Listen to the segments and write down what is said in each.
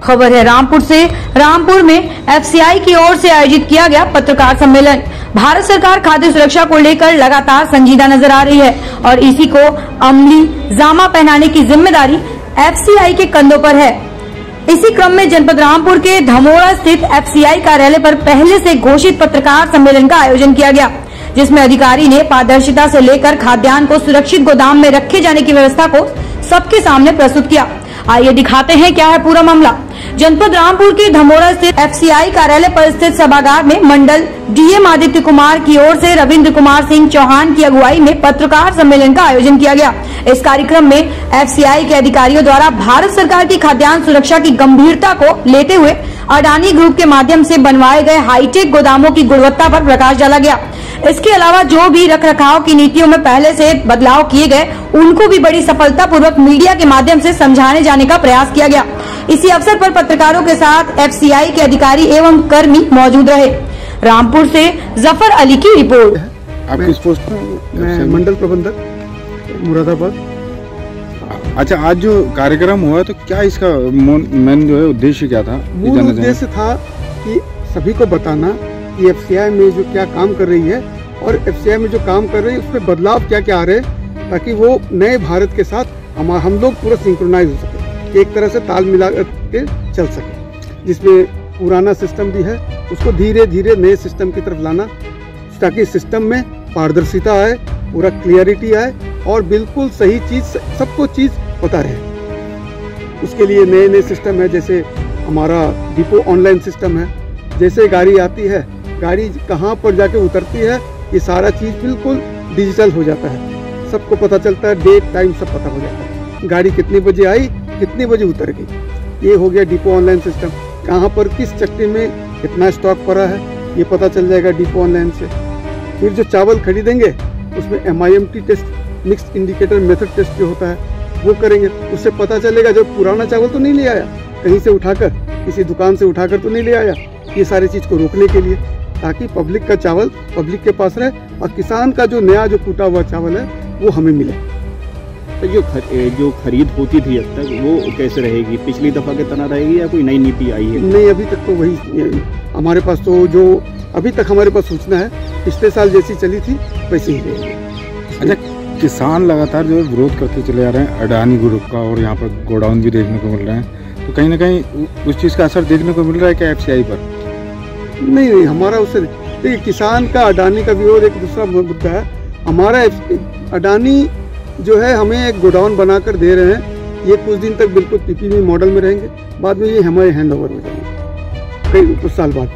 खबर है रामपुर से। रामपुर में एफसीआई की ओर से आयोजित किया गया पत्रकार सम्मेलन। भारत सरकार खाद्य सुरक्षा को लेकर लगातार संजीदा नजर आ रही है और इसी को अमली जामा पहनाने की जिम्मेदारी एफसीआई के कंधों पर है। इसी क्रम में जनपद रामपुर के धमोड़ा स्थित एफसीआई कार्यालय पर पहले से घोषित पत्रकार सम्मेलन का आयोजन किया गया, जिसमें अधिकारी ने पारदर्शिता से लेकर खाद्यान्न को सुरक्षित गोदाम में रखे जाने की व्यवस्था को सबके सामने प्रस्तुत किया। आइए दिखाते हैं क्या है पूरा मामला। जनपद रामपुर के धमोड़ा स्थित एफसीआई कार्यालय पर स्थित सभागार में मंडल डीएम आदित्य कुमार की ओर से रविंद्र कुमार सिंह चौहान की अगुवाई में पत्रकार सम्मेलन का आयोजन किया गया। इस कार्यक्रम में एफसीआई के अधिकारियों द्वारा भारत सरकार की खाद्यान्न सुरक्षा की गंभीरता को लेते हुए अडानी ग्रुप के माध्यम से बनवाए गए हाईटेक गोदामों की गुणवत्ता पर प्रकाश डाला गया। इसके अलावा जो भी रखरखाव की नीतियों में पहले से बदलाव किए गए, उनको भी बड़ी सफलतापूर्वक मीडिया के माध्यम से समझाने जाने का प्रयास किया गया। इसी अवसर पर पत्रकारों के साथ एफसीआई के अधिकारी एवं कर्मी मौजूद रहे। रामपुर से जफर अली की रिपोर्ट। आप किस पोस्ट पर? मैं मंडल प्रबंधक मुरादाबाद। अच्छा, आज जो कार्यक्रम हुआ तो क्या इसका मेन जो है उद्देश्य क्या था? मूल उद्देश्य था कि सभी को बताना कि एफसीआई में जो क्या काम कर रही है और एफसीआई में जो काम कर रही है उसमें बदलाव क्या क्या आ रहे हैं, ताकि वो नए भारत के साथ हम लोग पूरा सिंक्रोनाइज हो सके, एक तरह से ताल मिला के चल सके। जिसमें पुराना सिस्टम भी है उसको धीरे धीरे नए सिस्टम की तरफ लाना, ताकि सिस्टम में पारदर्शिता आए, पूरा क्लियरिटी आए और बिल्कुल सही चीज सबको चीज पता रहे। उसके लिए नए नए सिस्टम है, जैसे हमारा डिपो ऑनलाइन सिस्टम है। जैसे गाड़ी आती है, गाड़ी कहाँ पर जाके उतरती है, ये सारा चीज़ बिल्कुल डिजिटल हो जाता है, सबको पता चलता है, डेट टाइम सब पता हो जाता है। गाड़ी कितने बजे आई, कितने बजे उतर गई, ये हो गया डिपो ऑनलाइन सिस्टम। कहाँ पर किस चक्की में कितना स्टॉक पड़ा है, ये पता चल जाएगा डिपो ऑनलाइन से। फिर जो चावल खरीदेंगे उसमें MIMT test, mix indicator method test जो होता है वो करेंगे, उससे पता चलेगा जो पुराना चावल तो नहीं ले आया, कहीं से उठाकर, किसी दुकान से उठाकर तो नहीं ले आया। ये सारी चीज़ को रोकने के लिए, ताकि पब्लिक का चावल पब्लिक के पास रहे और किसान का जो नया जो कूटा हुआ चावल है वो हमें मिले। तो जो खरीद होती थी अब तक वो कैसे रहेगी? पिछली दफ़ा की तरह रहेगी या कोई नई नीति आई है? नहीं, अभी तक तो वही हमारे पास, तो जो अभी तक हमारे पास सूचना है पिछले साल जैसी चली थी वैसी ही रहेगी। अच्छा, किसान लगातार जो विरोध करते चले आ रहे हैं अडानी ग्रुप का, और यहाँ पर गोडाउन भी देखने को मिल रहे हैं, तो कहीं ना कहीं उस चीज़ का असर देखने को मिल रहा है क्या एफसीआई पर? नहीं, हमारा उससे देखिए, किसान का अडानी का विरोध एक दूसरा मुद्दा है। हमारा अडानी जो है हमें एक गोडाउन बनाकर दे रहे हैं, ये कुछ दिन तक बिल्कुल PPP मॉडल में रहेंगे, बाद में ये हमारे हैंड ओवर हो जाएंगे कई कुछ साल बाद।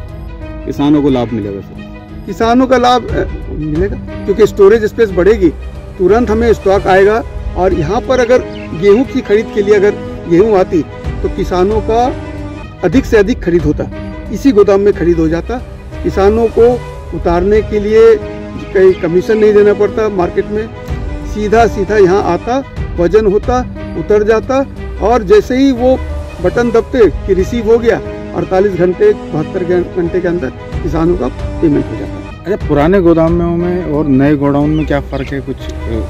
किसानों को लाभ मिलेगा सर? किसानों का लाभ मिलेगा, क्योंकि स्टोरेज स्पेस बढ़ेगी, तुरंत हमें स्टॉक आएगा। और यहाँ पर अगर गेहूँ की खरीद के लिए अगर गेहूँ आती तो किसानों का अधिक से अधिक खरीद होता, इसी गोदाम में खरीद हो जाता। किसानों को उतारने के लिए कहीं कमीशन नहीं देना पड़ता मार्केट में, सीधा सीधा यहाँ आता, वजन होता, उतर जाता, और जैसे ही वो बटन दबते कि रिसीव हो गया, 48 घंटे 72 घंटे के अंदर किसानों का पेमेंट हो जाता है। अच्छा, पुराने गोदामों में और नए गोडाउन में क्या फ़र्क है कुछ?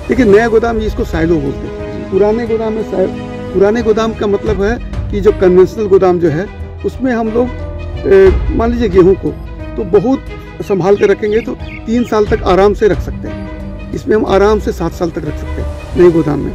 देखिए, नया गोदाम इसको साइलो बोलते हैं। पुराने गोदाम का मतलब है कि जो कन्वेंशनल गोदाम जो है उसमें हम लोग मान लीजिए गेहूं को तो बहुत संभाल कर रखेंगे तो 3 साल तक आराम से रख सकते हैं। इसमें हम आराम से 7 साल तक रख सकते हैं नए गोदाम में।